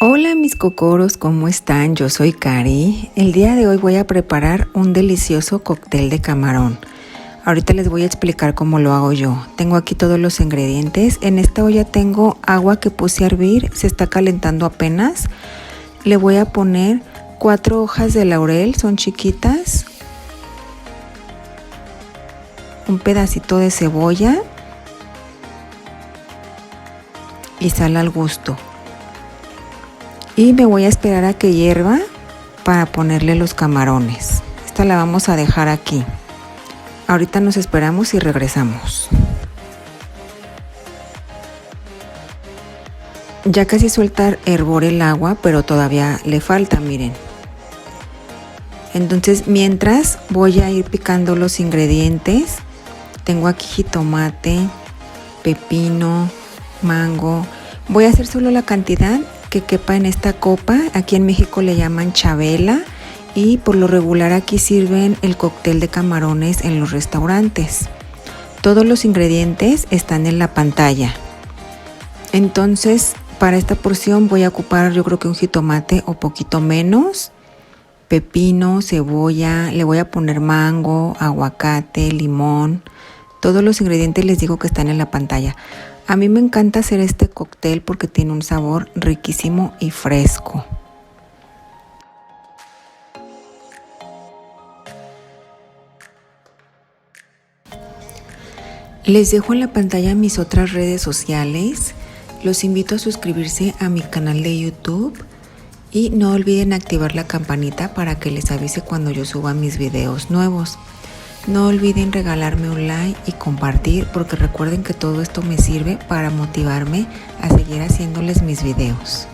Hola mis cocoros, ¿cómo están? Yo soy Cari. El día de hoy voy a preparar un delicioso cóctel de camarón. Ahorita les voy a explicar cómo lo hago yo. Tengo aquí todos los ingredientes. En esta olla tengo agua que puse a hervir, se está calentando apenas. Le voy a poner 4 hojas de laurel, son chiquitas. Un pedacito de cebolla y sal al gusto. Y me voy a esperar a que hierva para ponerle los camarones. Esta la vamos a dejar aquí. Ahorita nos esperamos y regresamos. Ya casi suelta hervor el agua, pero todavía le falta, miren. Entonces, mientras voy a ir picando los ingredientes. Tengo aquí jitomate, pepino, mango. Voy a hacer solo la cantidad que quepa en esta copa. Aquí en México le llaman chabela y por lo regular aquí sirven el cóctel de camarones en los restaurantes. Todos los ingredientes están en la pantalla. Entonces, para esta porción voy a ocupar yo creo que un jitomate o poquito menos, pepino, cebolla, le voy a poner mango, aguacate, limón. Todos los ingredientes les digo que están en la pantalla. A mí me encanta hacer este cóctel porque tiene un sabor riquísimo y fresco. Les dejo en la pantalla mis otras redes sociales. Los invito a suscribirse a mi canal de YouTube y no olviden activar la campanita para que les avise cuando yo suba mis videos nuevos. No olviden regalarme un like y compartir porque recuerden que todo esto me sirve para motivarme a seguir haciéndoles mis videos.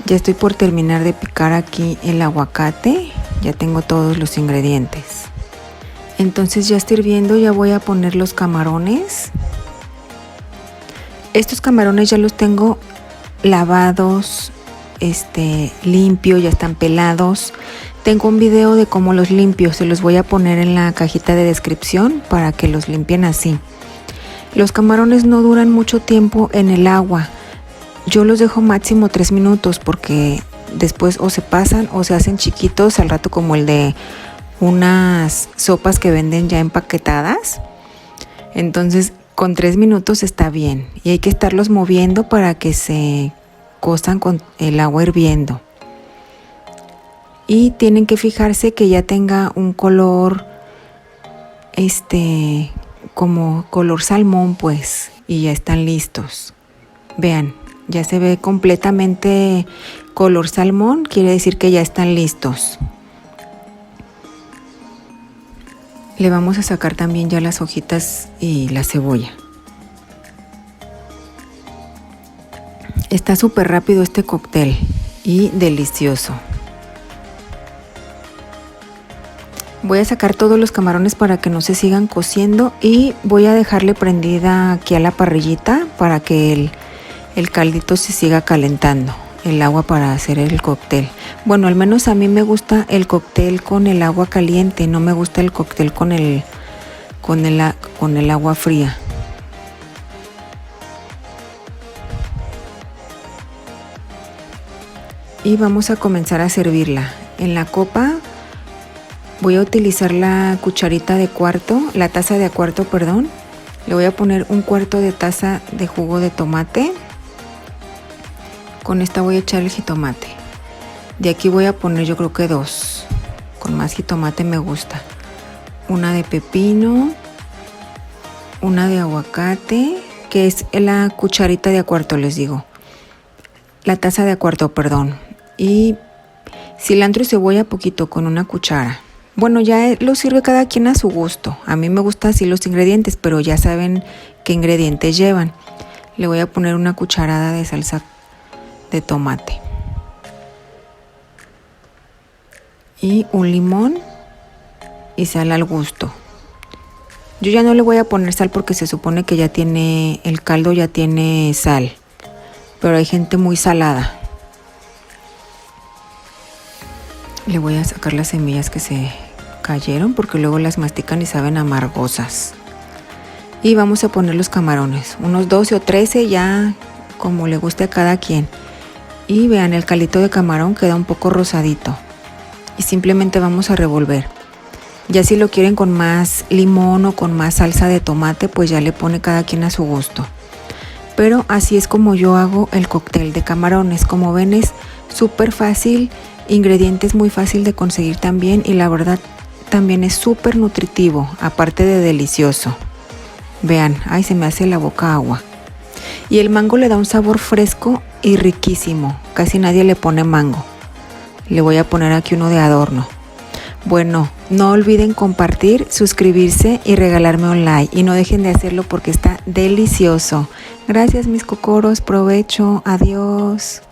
Ya estoy por terminar de picar aquí el aguacate, ya tengo todos los ingredientes. Entonces ya está hirviendo, ya voy a poner los camarones. Estos camarones ya los tengo lavados, limpios, ya están pelados. Tengo un video de cómo los limpio, se los voy a poner en la cajita de descripción para que los limpien así. Los camarones no duran mucho tiempo en el agua. Yo los dejo máximo 3 minutos porque después o se pasan o se hacen chiquitos al rato como el de unas sopas que venden ya empaquetadas. Entonces con 3 minutos está bien y hay que estarlos moviendo para que se cosan con el agua hirviendo. Y tienen que fijarse que ya tenga un color, como color salmón pues, y ya están listos. Vean, ya se ve completamente color salmón, quiere decir que ya están listos. Le vamos a sacar también ya las hojitas y la cebolla. Está súper rápido este cóctel y delicioso. Voy a sacar todos los camarones para que no se sigan cociendo y voy a dejarle prendida aquí a la parrillita para que el caldito se siga calentando. El agua para hacer el cóctel. Bueno, al menos a mí me gusta el cóctel con el agua caliente, no me gusta el cóctel con el agua fría. Y vamos a comenzar a servirla. En la copa voy a utilizar la cucharita de cuarto, la taza de cuarto, perdón. Le voy a poner un cuarto de taza de jugo de tomate. Con esta voy a echar el jitomate. De aquí voy a poner yo creo que 2. Con más jitomate me gusta. Una de pepino. Una de aguacate. Que es la cucharita de a cuarto, les digo. La taza de a cuarto, perdón. Y cilantro y cebolla poquito con una cuchara. Bueno, ya lo sirve cada quien a su gusto. A mí me gustan así los ingredientes, pero ya saben qué ingredientes llevan. Le voy a poner una cucharada de salsa de tomate y un limón y sal al gusto. Yo ya no le voy a poner sal porque se supone que ya tiene el caldo, ya tiene sal, pero hay gente muy salada. Le voy a sacar las semillas que se cayeron porque luego las mastican y saben amargosas. Y vamos a poner los camarones, unos 12 o 13 ya como le guste a cada quien. Y vean, el caldito de camarón queda un poco rosadito. Y simplemente vamos a revolver. Ya si lo quieren con más limón o con más salsa de tomate, pues ya le pone cada quien a su gusto. Pero así es como yo hago el cóctel de camarones. Como ven, es súper fácil, ingredientes muy fácil de conseguir también, y la verdad también es súper nutritivo, aparte de delicioso. Vean, ay, se me hace la boca agua. Y el mango le da un sabor fresco y riquísimo. Casi nadie le pone mango. Le voy a poner aquí uno de adorno. Bueno, no olviden compartir, suscribirse y regalarme un like. Y no dejen de hacerlo porque está delicioso. Gracias mis cocoros, provecho, adiós.